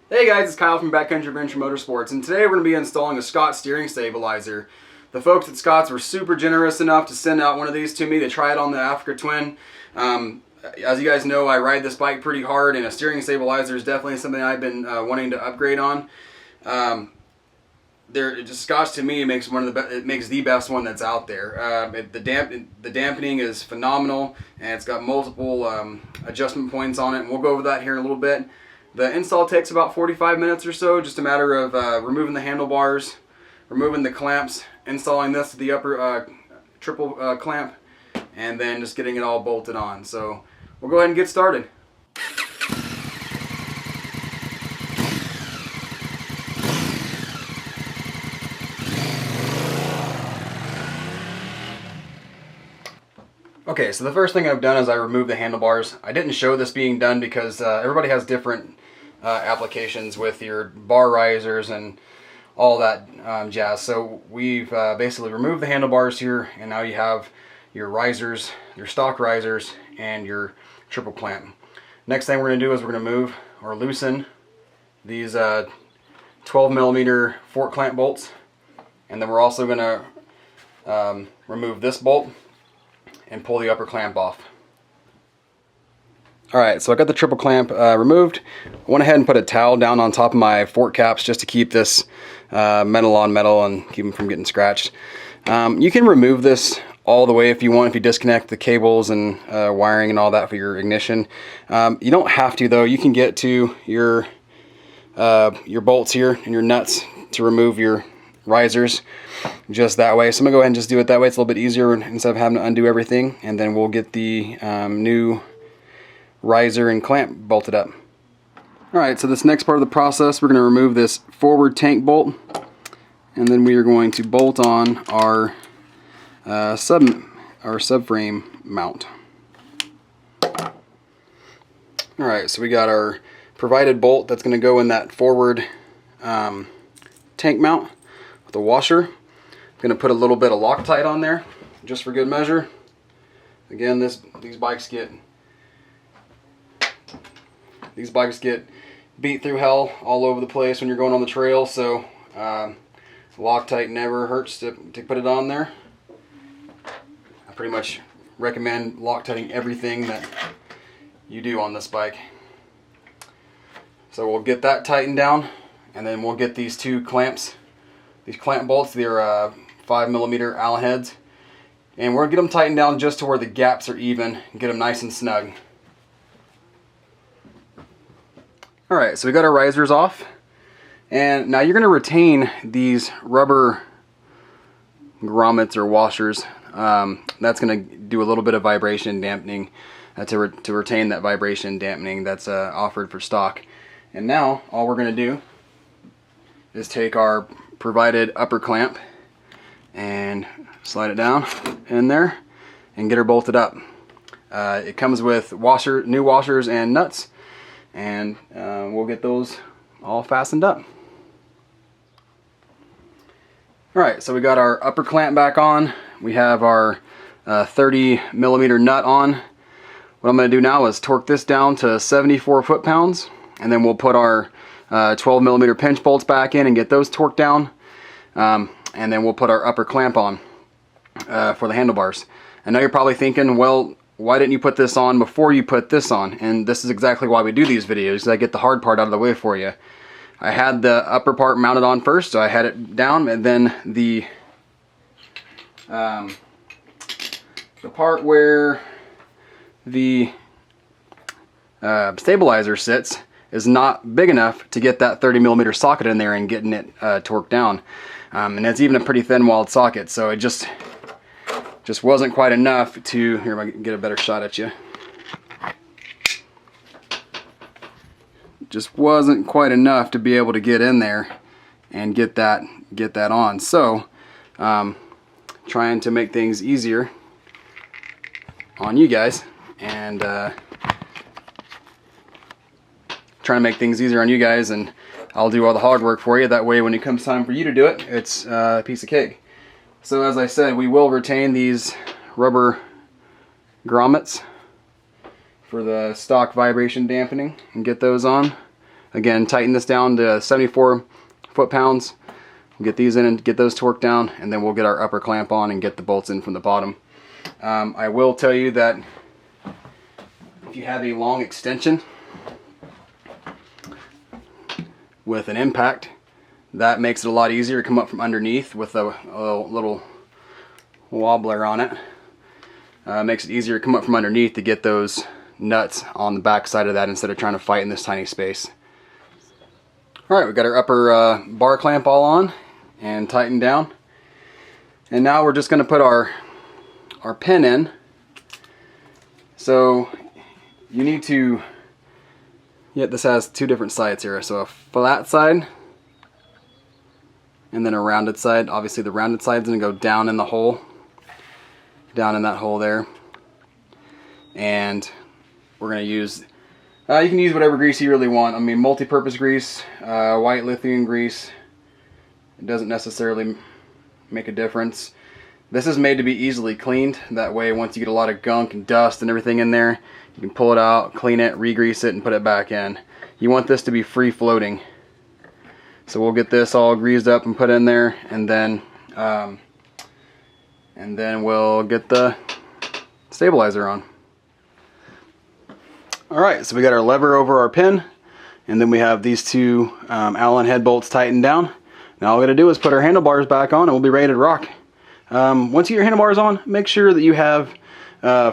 Hey guys, it's Kyle from Backcountry Adventure Motorsports, and today we're going to be installing a Scott steering stabilizer. The folks at Scott's were super generous enough to send out one of these to me to try it on the Africa Twin. As you guys know, I ride this bike pretty hard, and a steering stabilizer is definitely something I've been wanting to upgrade on. Scotch to me makes the best one that's out there. The dampening is phenomenal, and it's got multiple adjustment points on it, and we'll go over that here in a little bit. The install takes about 45 minutes or so, just a matter of removing the handlebars, removing the clamps, installing this to the upper triple clamp, and then just getting it all bolted on. So we'll go ahead and get started. Okay, so the first thing I've done is I removed the handlebars. I didn't show this being done because everybody has different applications with your bar risers and all that jazz. So we've basically removed the handlebars here, and now you have your risers, your stock risers, and your triple clamp. Next thing we're going to do is we're going to move or loosen these 12mm fork clamp bolts, and then we're also going to remove this bolt and pull the upper clamp off. Alright, so I got the triple clamp removed. I went ahead and put a towel down on top of my fork caps just to keep this metal on metal and keep them from getting scratched. You can remove this all the way if you want, if you disconnect the cables and wiring and all that for your ignition. You don't have to though. You can get to your bolts here and your nuts to remove your risers just that way. So I'm gonna go ahead and just do it that way. It's a little bit easier instead of having to undo everything, and then we'll get the new riser and clamp bolted up. Alright, so this next part of the process, we're going to remove this forward tank bolt, and then we are going to bolt on our subframe mount. Alright, so we got our provided bolt that's going to go in that forward tank mount with a washer. I'm going to put a little bit of Loctite on there just for good measure. Again, these bikes get beat through hell all over the place when you're going on the trail, so Loctite never hurts to put it on there. I pretty much recommend Loctiting everything that you do on this bike. So we'll get that tightened down, and then we'll get these two clamps, these clamp bolts. They're 5mm Allen heads, and we're going to get them tightened down just to where the gaps are even and get them nice and snug. Alright, so we got our risers off, and now you're going to retain these rubber grommets or washers. That's going to do a little bit of vibration dampening to retain that vibration dampening that's offered for stock. And now all we're going to do is take our provided upper clamp and slide it down in there and get her bolted up. It comes with new washers and nuts, and we'll get those all fastened up. Alright, so we got our upper clamp back on. We have our 30mm nut on. What I'm going to do now is torque this down to 74 foot-pounds, and then we'll put our 12mm pinch bolts back in and get those torqued down, and then we'll put our upper clamp on for the handlebars. I know you're probably thinking, well, why didn't you put this on before you put this on? And this is exactly why we do these videos. I get the hard part out of the way for you. I had the upper part mounted on first, so I had it down, and then the part where the stabilizer sits is not big enough to get that 30mm socket in there and getting it torqued down. And it's even a pretty thin walled socket, so it just wasn't quite enough to, here, I can get a better shot at you. Just wasn't quite enough to be able to get in there and get that on. So trying to make things easier on you guys, and I'll do all the hard work for you. That way when it comes time for you to do it, it's a piece of cake. So as I said, we will retain these rubber grommets for the stock vibration dampening and get those on. Again, tighten this down to 74 foot-pounds. Get these in and get those torqued down, and then we'll get our upper clamp on and get the bolts in from the bottom. I will tell you that if you have a long extension with an impact, that makes it a lot easier to come up from underneath with a little wobbler on it. Makes it easier to come up from underneath to get those nuts on the back side of that instead of trying to fight in this tiny space. Alright, we've got our upper bar clamp all on and tightened down. And now we're just going to put our pin in. So you need to, this has two different sides here. So a flat side and then a rounded side. Obviously the rounded side is going to go down in the hole, down in that hole there. And we're going to use, you can use whatever grease you really want. I mean, multi-purpose grease, white lithium grease. It doesn't necessarily make a difference. This is made to be easily cleaned. That way, once you get a lot of gunk and dust and everything in there, you can pull it out, clean it, re-grease it, and put it back in. You want this to be free floating. So we'll get this all greased up and put in there, and then we'll get the stabilizer on. Alright, so we got our lever over our pin, and then we have these two Allen head bolts tightened down. Now all we got to do is put our handlebars back on and we'll be ready to rock. Once you get your handlebars on, make sure that you have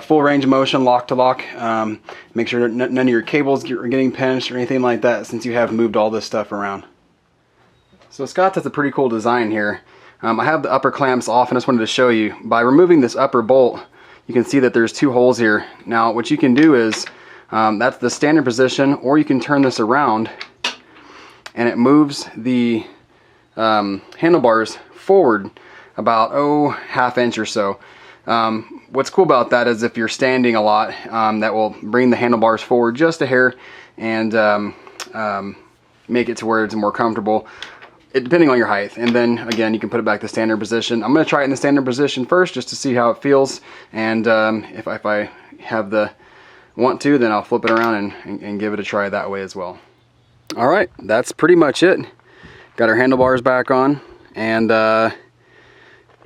full range of motion, lock to lock. Make sure none of your cables are getting pinched or anything like that, since you have moved all this stuff around. So Scott has a pretty cool design here. I have the upper clamps off, and I just wanted to show you. By removing this upper bolt, you can see that there's two holes here. Now what you can do is, that's the standard position, or you can turn this around and it moves the handlebars forward about half inch or so. What's cool about that is if you're standing a lot, that will bring the handlebars forward just a hair and make it to where it's more comfortable, depending on your height. And then again, you can put it back to standard position. I'm going to try it in the standard position first just to see how it feels, and if I have the want to, then I'll flip it around and give it a try that way as well. Alright, that's pretty much it. Got our handlebars back on, and I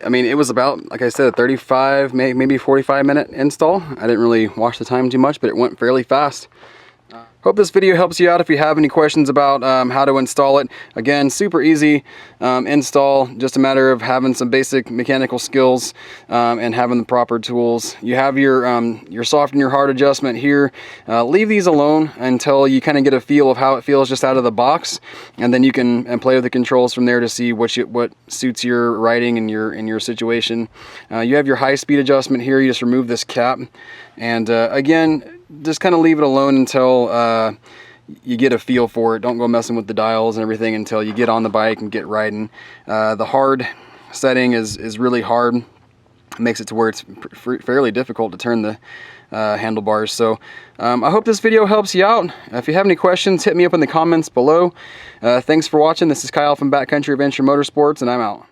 mean, it was about, like I said, a 35, maybe 45-minute install. I didn't really watch the time too much, but it went fairly fast. Hope this video helps you out. If you have any questions about how to install it, again, super easy install, just a matter of having some basic mechanical skills and having the proper tools. You have your soft and your hard adjustment here. Leave these alone until you kind of get a feel of how it feels just out of the box, and then you can play with the controls from there to see what suits your riding and your situation. You have your high speed adjustment here. You just remove this cap, and again, just kind of leave it alone until you get a feel for it. Don't go messing with the dials and everything until you get on the bike and get riding. The hard setting is really hard. It makes it to where it's fairly difficult to turn the handlebars. So I hope this video helps you out. If you have any questions, hit me up in the comments below. Thanks for watching. This is Kyle from Backcountry Adventure Motorsports, and I'm out.